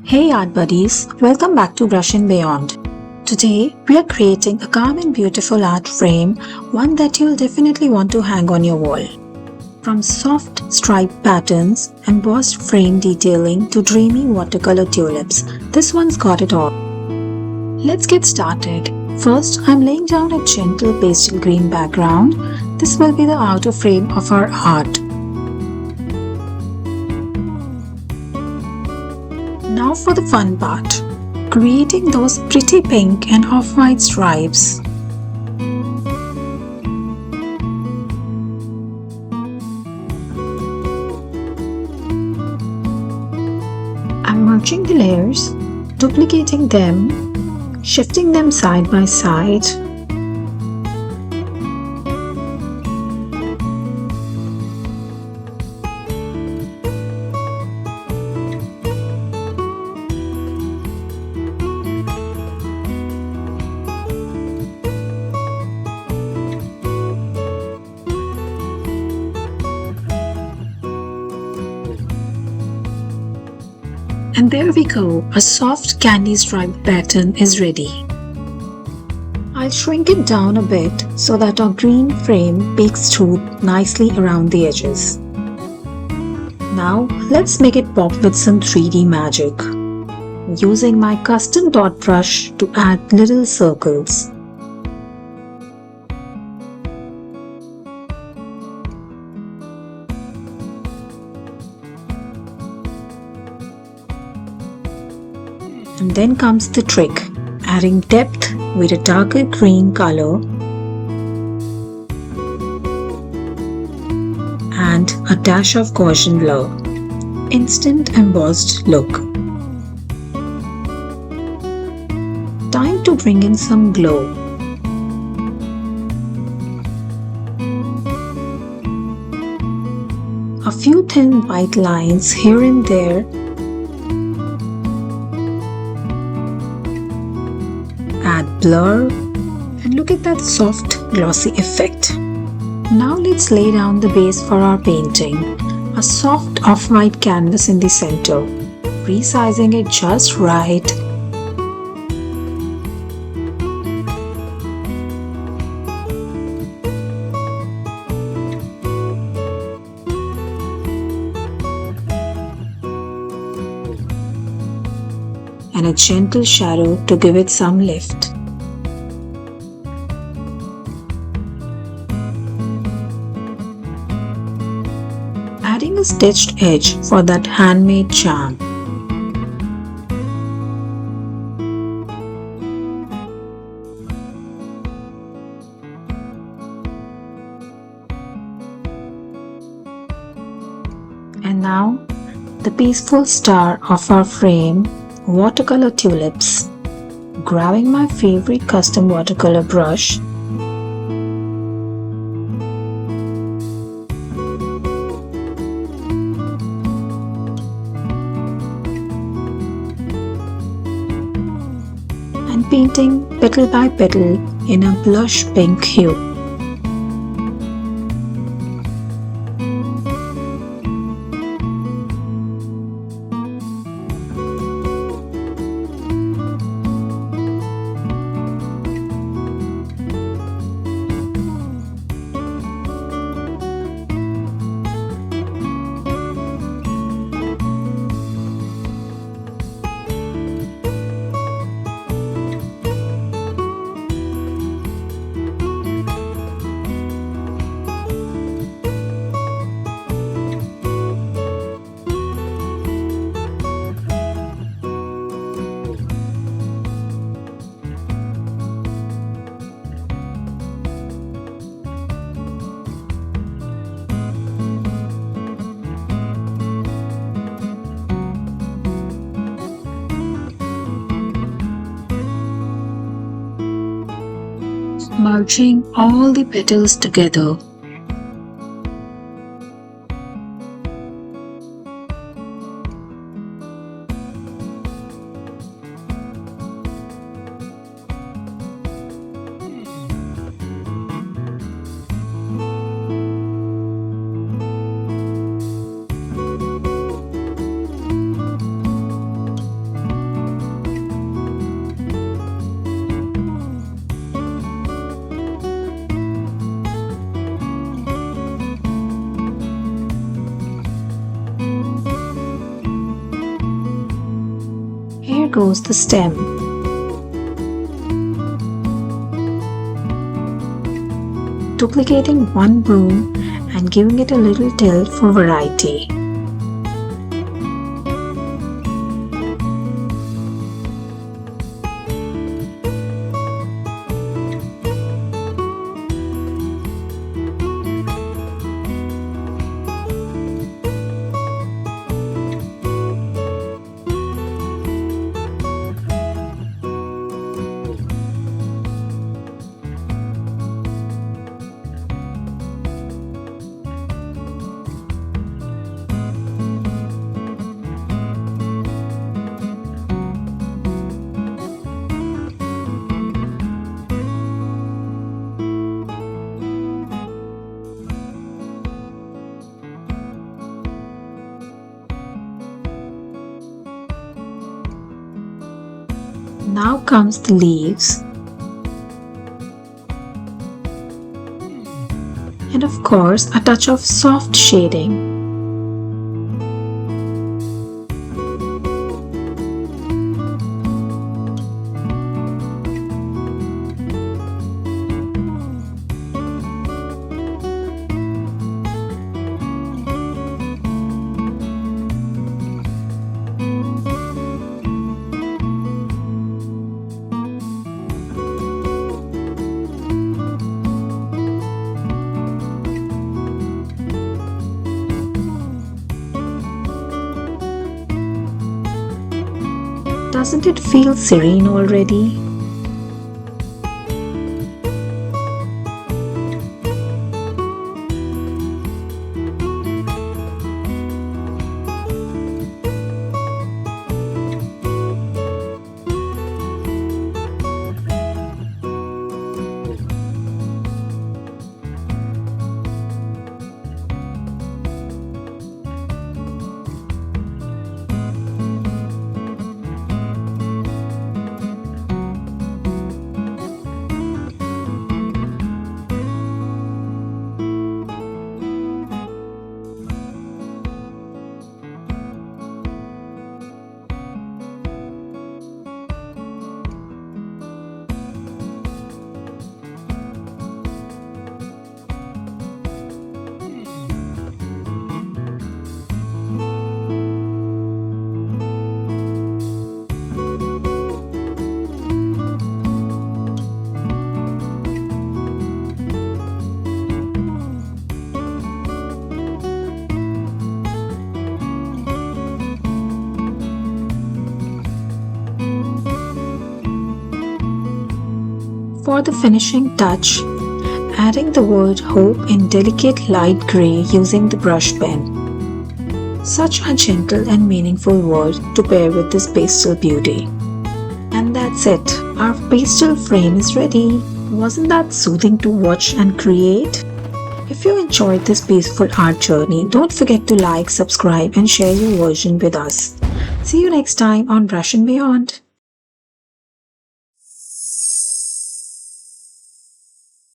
Hey art buddies, welcome back to Brush and Beyond. Today we are creating a calm and beautiful art frame, one that you'll definitely want to hang on your wall. From soft striped patterns, embossed frame detailing to dreamy watercolor tulips, this one's got it all. Let's get started. First, I'm laying down a gentle pastel green background. This will be the outer frame of our art. Now for the fun part, creating those pretty pink and off-white stripes. I'm merging the layers, duplicating them, shifting them side by side. And there we go, a soft candy striped pattern is ready. I'll shrink it down a bit so that our green frame peeks through nicely around the edges. Now let's make it pop with some 3D magic. Using my custom dot brush to add little circles. And then comes the trick, adding depth with a darker green color and a dash of Gaussian blur. Instant embossed look. Time to bring in some glow. A few thin white lines here and there. Add blur and look at that soft glossy effect. Now let's lay down the base for our painting. A soft off-white canvas in the center, resizing it just right. And a gentle shadow to give it some lift. Adding a stitched edge for that handmade charm. And now, the peaceful star of our frame, watercolor tulips. Grabbing my favorite custom watercolor brush, and painting petal by petal in a blush pink hue. Merging all the petals together. goes the stem. Duplicating one broom and giving it a little tilt for variety. Now comes the leaves, and of course a touch of soft shading. Doesn't it feel serene already? For the finishing touch, adding the word hope in delicate light grey using the brush pen. Such a gentle and meaningful word to pair with this pastel beauty. And that's it, our pastel frame is ready. Wasn't that soothing to watch and create? If you enjoyed this peaceful art journey, don't forget to like, subscribe and share your version with us. See you next time on Brush and Beyond.